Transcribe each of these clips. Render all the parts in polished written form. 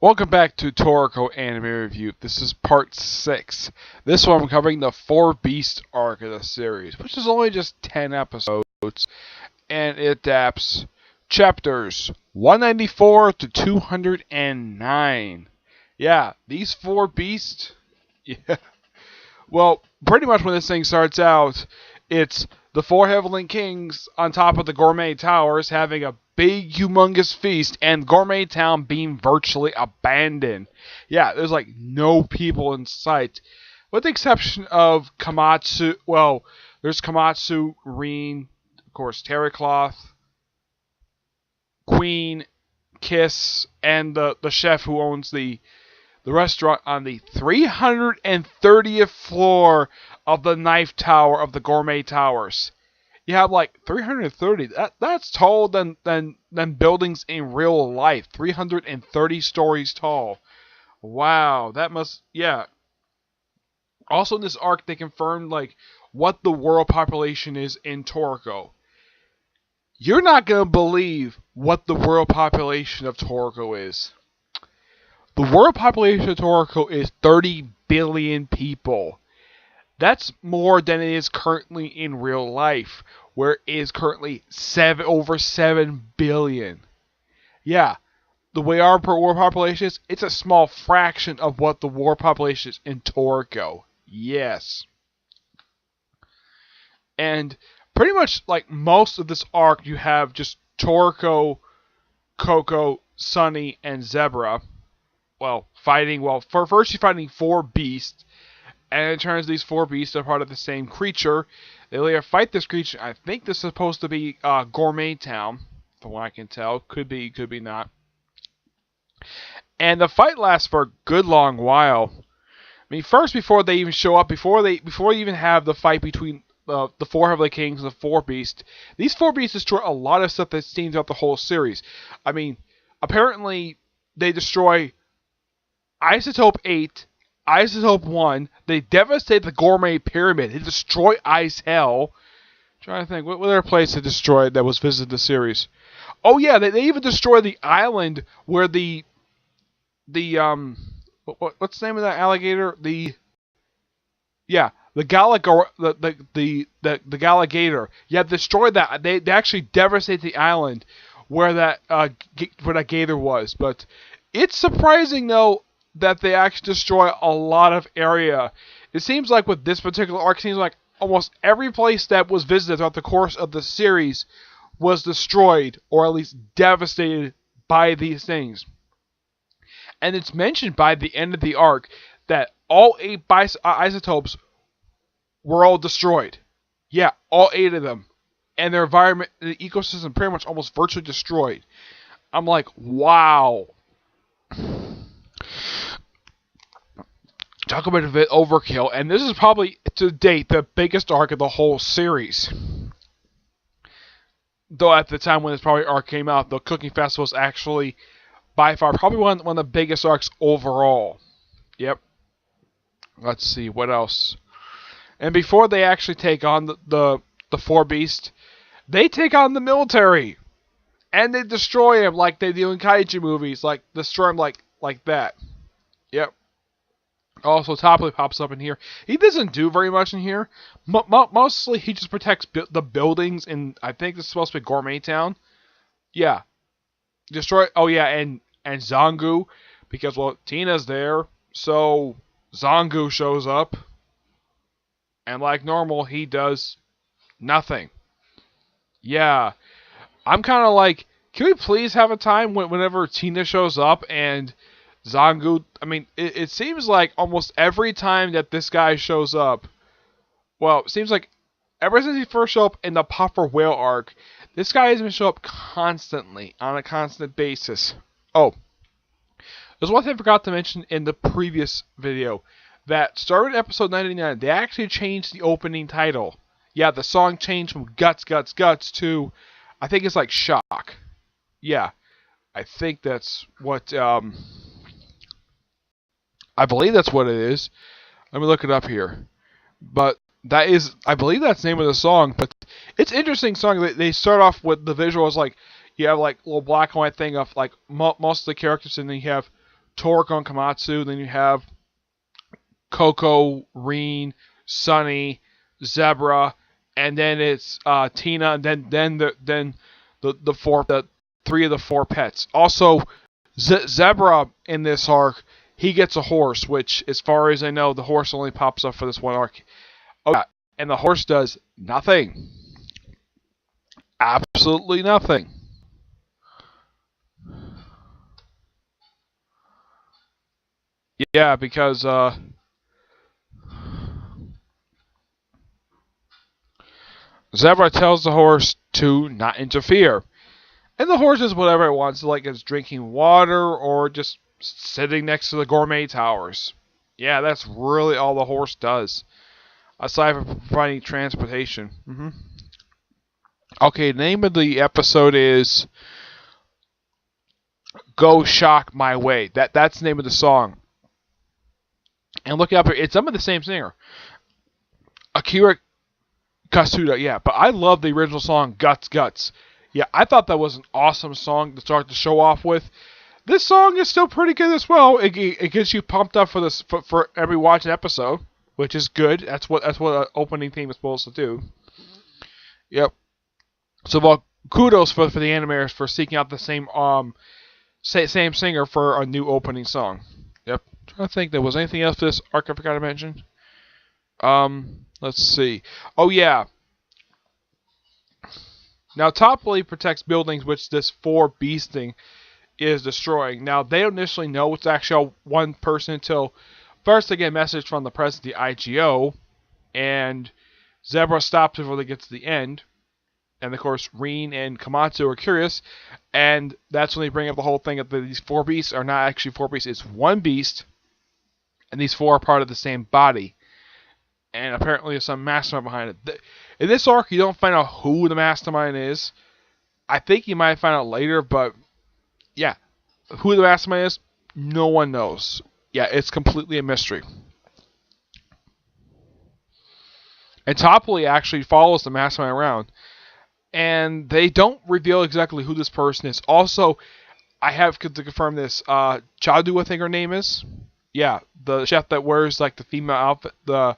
Welcome back to Toriko Anime Review. This is part 6. This one I'm covering the 4 Beast arc of the series, which is only just 10 episodes, and it adapts chapters 194 to 209. Yeah, these 4 Beasts, yeah. Well, pretty much when this thing starts out, it's the 4 Heavenly Kings on top of the Gourmet Towers having a big, humongous feast, and Gourmet Town being virtually abandoned. Yeah, there's like no people in sight, with the exception of Komatsu. Well, there's Komatsu, Reen, of course, Terry Cloth, Queen, Kiss, and the chef who owns the restaurant on the 330th floor of the Knife Tower of the Gourmet Towers. You have like 330. That's taller than buildings in real life. 330 stories tall. Wow, that must, yeah. Also in this arc, they confirmed like what the world population is in Toriko. You're not gonna believe what the world population of Toriko is. The world population of Toriko is 30 billion people. That's more than it is currently in real life, where it is currently over 7 billion. Yeah, the way our world population is, it's a small fraction of what the world population is in Toriko. Yes. And pretty much like most of this arc, you have just Toriko, Coco, Sunny, and Zebra. Well, fighting. Well, first you're fighting 4 beasts, and it turns these 4 beasts are part of the same creature. They later fight this creature. I think this is supposed to be Gourmet Town, from what I can tell. Could be, could be not. And the fight lasts for a good long while. I mean, first before they even show up, before you even have the fight between the 4 Heavenly Kings and the 4 Beasts, these 4 Beasts destroy a lot of stuff that's seen throughout the whole series. I mean, apparently they destroy Isotope 8, Isotope 1, they devastate the Gourmet Pyramid, they destroy Ice Hell. I'm trying to think, what other place they destroyed that was visited the series? Oh yeah, they even destroyed the island where what's the name of that alligator? The Galligator. Yeah, destroyed that. They actually devastate the island where that gator was. But it's surprising though that they actually destroy a lot of area. It seems like with this particular arc, it seems like almost every place that was visited throughout the course of the series was destroyed or at least devastated by these things. And it's mentioned by the end of the arc that all 8 isotopes were all destroyed. Yeah, all 8 of them. And their environment, the ecosystem, pretty much almost virtually destroyed. I'm like, wow. Talk about a bit overkill, and this is probably, to date, the biggest arc of the whole series. Though at the time when this probably arc came out, the Cooking Festival was actually, by far, probably one of the biggest arcs overall. Yep. Let's see, what else? And before they actually take on the 4 Beasts, they take on the military! And they destroy him like they do in kaiju movies, like, destroy him like that. Yep. Also, Topley pops up in here. He doesn't do very much in here. Mostly, he just protects the buildings in, I think this is supposed to be Gourmet Town. Yeah. Destroy, oh yeah, and Zangu, because, well, Tina's there, so Zangu shows up. And like normal, he does nothing. Yeah. I'm kind of like, can we please have a time whenever Tina shows up and Zangu, I mean, it seems like almost every time that this guy shows up, well, it seems like ever since he first showed up in the Puffer Whale arc, this guy has been showing up constantly, on a constant basis. Oh, there's one thing I forgot to mention in the previous video, that started episode 99, they actually changed the opening title. Yeah, the song changed from Guts, Guts, Guts to, I think it's like Shock. Yeah, I think that's what, I believe that's what it is. Let me look it up here. But that is, I believe that's the name of the song. But it's an interesting song. They start off with the visuals like, you have like a little black and white thing of like most of the characters, and then you have Toriko and Komatsu. Then you have Coco, Reen, Sunny, Zebra, and then it's Tina, and the three of the four pets. Also, Zebra in this arc, he gets a horse, which, as far as I know, the horse only pops up for this one arc. Oh yeah, and the horse does nothing, absolutely nothing. Yeah, because Zebra tells the horse to not interfere. And the horse does whatever it wants, like it's drinking water or just sitting next to the gourmet towers. Yeah, that's really all the horse does, aside from providing transportation. Okay, the name of the episode is "Go Shock My Way." That's the name of the song. And look it up, it's some of the same singer, Akira Kasuda. Yeah, but I love the original song "Guts Guts." Yeah, I thought that was an awesome song to start the show off with. This song is still pretty good as well. It gets you pumped up for every watch episode, which is good. That's what an opening theme is supposed to do. Yep. So, well, kudos for the animators for seeking out the same singer for a new opening song. Yep. I'm trying to think, there was anything else this arc I forgot to mention. Let's see. Oh yeah. Now, Top Blade protects buildings which this 4-beast thing is destroying. Now, they don't initially know it's actually one person until first they get a message from the president of the IGO, and Zebra stops before they get to the end. And, of course, Reen and Komatsu are curious, and that's when they bring up the whole thing that these 4 beasts are not actually 4 beasts, it's one beast, and these 4 are part of the same body. And apparently there's some mastermind behind it. In this arc, you don't find out who the mastermind is. I think you might find out later, but yeah, who the mastermind is, no one knows. Yeah, it's completely a mystery. And Topley actually follows the mastermind around, and they don't reveal exactly who this person is. Also, I have to confirm this. Chadu, I think her name is. Yeah, the chef that wears like the female outfit, the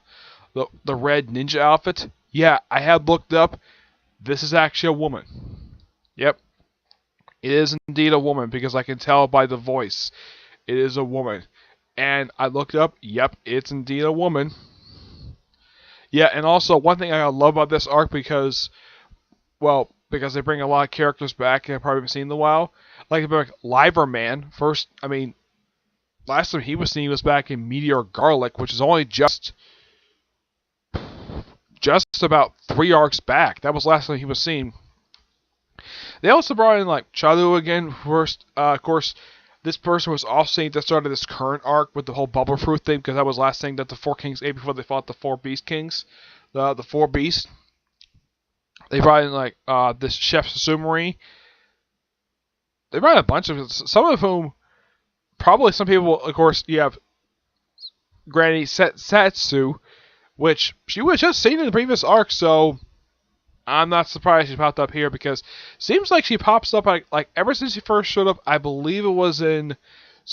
red ninja outfit. Yeah, I have looked up. This is actually a woman. Yep. It is indeed a woman because I can tell by the voice. It is a woman. And I looked up. Yep, it's indeed a woman. Yeah, and also one thing I love about this arc because they bring a lot of characters back I've probably haven't seen in a while. Like Liverman. First, last time he was seen was back in Meteor Garlic, which is only just about 3 arcs back. That was the last time he was seen. They also brought in like Chadu again first. Of course, this person was also seen at the start of this current arc with the whole bubble fruit thing because that was the last thing that the 4 kings ate before they fought the 4 beast kings, the 4 beasts. They brought in like this chef Sumari. They brought in a bunch of some of whom probably some people. Of course, you have Granny Satsu, which she was just seen in the previous arc, so I'm not surprised she popped up here because it seems like she pops up like ever since she first showed up. I believe it was in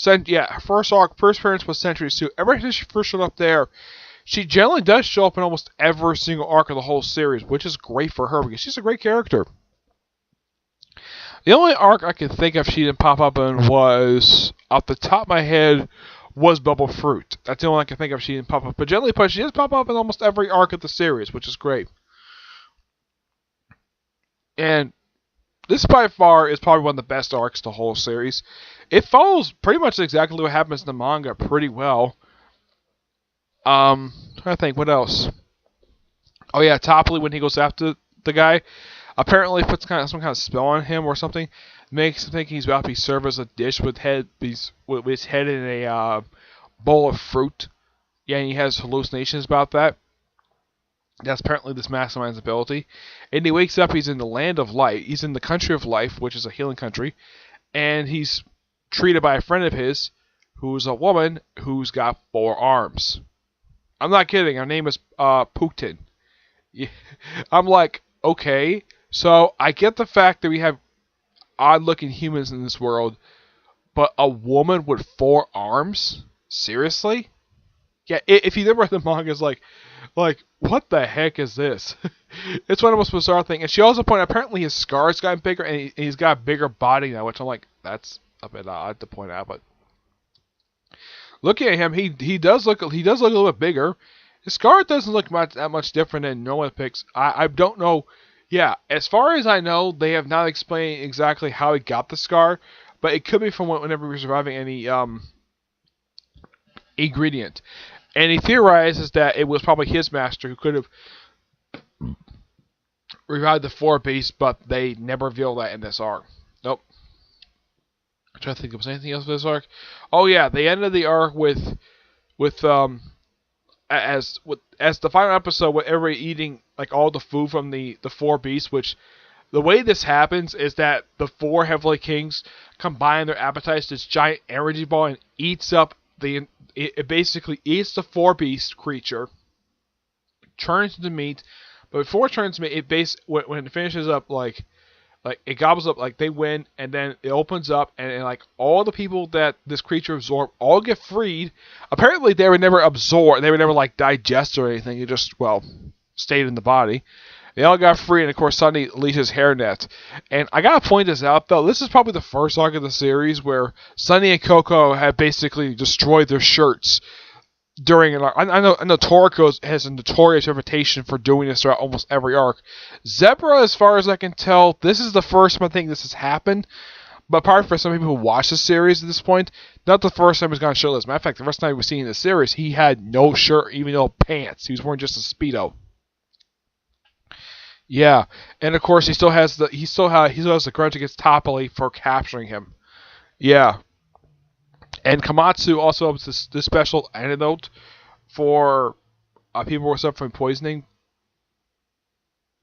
her first appearance was Century Suit. Ever since she first showed up there, she generally does show up in almost every single arc of the whole series, which is great for her because she's a great character. The only arc I can think of she didn't pop up in was, off the top of my head, was Bubble Fruit. That's the only one I can think of she didn't pop up. But generally, she does pop up in almost every arc of the series, which is great. And this by far is probably one of the best arcs of the whole series. It follows pretty much exactly what happens in the manga pretty well. Trying to think, what else? Oh yeah, Topley, when he goes after the guy, apparently puts some kind of spell on him or something, makes him think he's about to be served as a dish with his head in a bowl of fruit. Yeah, and he has hallucinations about that. That's apparently this mastermind's ability. And he wakes up, he's in the land of life. He's in the country of life, which is a healing country. And he's treated by a friend of his, who's a woman who's got 4 arms. I'm not kidding. Her name is Putin. Yeah. I'm like, okay. So I get the fact that we have odd-looking humans in this world. but a woman with 4 arms? Seriously? Yeah, if you never read the manga, it's like, what the heck is this? It's one of the most bizarre things. And she also pointed out, apparently his scars gotten bigger, and he's got a bigger body now, which I'm like, that's a bit odd to point out. But looking at him, he does look a little bit bigger. His scar doesn't look that much different than normal picks. I don't know. Yeah, as far as I know, they have not explained exactly how he got the scar, but it could be from whenever he was surviving any ingredient. And he theorizes that it was probably his master who could have revived the 4 beasts, but they never revealed that in this arc. Nope. I'm trying to think if there's anything else for this arc. Oh yeah, they ended the arc with as the final episode with everybody eating like all the food from the 4 beasts, which the way this happens is that the 4 Heavenly Kings combine their appetites to this giant energy ball and eats up it basically eats the 4 beast creature, turns into meat, but before it turns into meat, when it finishes up, like it gobbles up, like they win, and then it opens up, and like all the people that this creature absorbed all get freed. Apparently, they were never absorbed, they were never like digested or anything. It just stayed in the body. They all got free, and of course, Sunny leashes hairnet. And I gotta point this out, though. This is probably the first arc of the series where Sunny and Coco have basically destroyed their shirts during an arc. I know Toriko has a notorious reputation for doing this throughout almost every arc. Zebra, as far as I can tell, this is the first time I think this has happened. But probably for some people who watch the series at this point, not the first time he's gone shirtless. Matter of fact, the first time we've seen the series, he had no shirt, even no pants. He was wearing just a Speedo. Yeah, and of course he still has the grudge against Toppoli for capturing him. Yeah, and Kamatsu also has this special antidote for people who are suffering poisoning,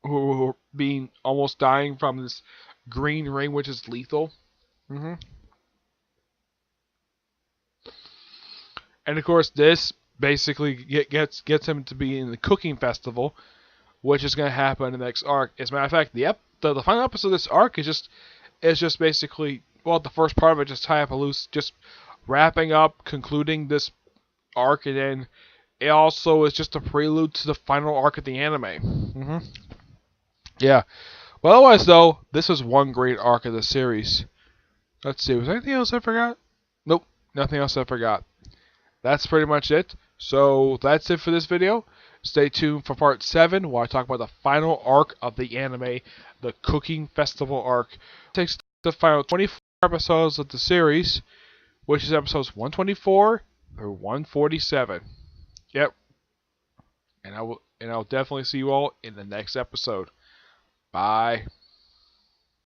who are being almost dying from this green ring, which is lethal. And of course, this basically gets him to be in the cooking festival, which is going to happen in the next arc. As a matter of fact, the final episode of this arc is just basically, well, the first part of it just tie up a loose, just wrapping up, concluding this arc, and then it also is just a prelude to the final arc of the anime. Yeah. Well, otherwise though, this was one great arc of the series. Let's see, was there anything else I forgot? Nope, nothing else I forgot. That's pretty much it. So that's it for this video. Stay tuned for part 7, where I talk about the final arc of the anime, the Cooking Festival arc. It takes the final 24 episodes of the series, which is episodes 124 through 147. Yep. And I'll definitely see you all in the next episode. Bye.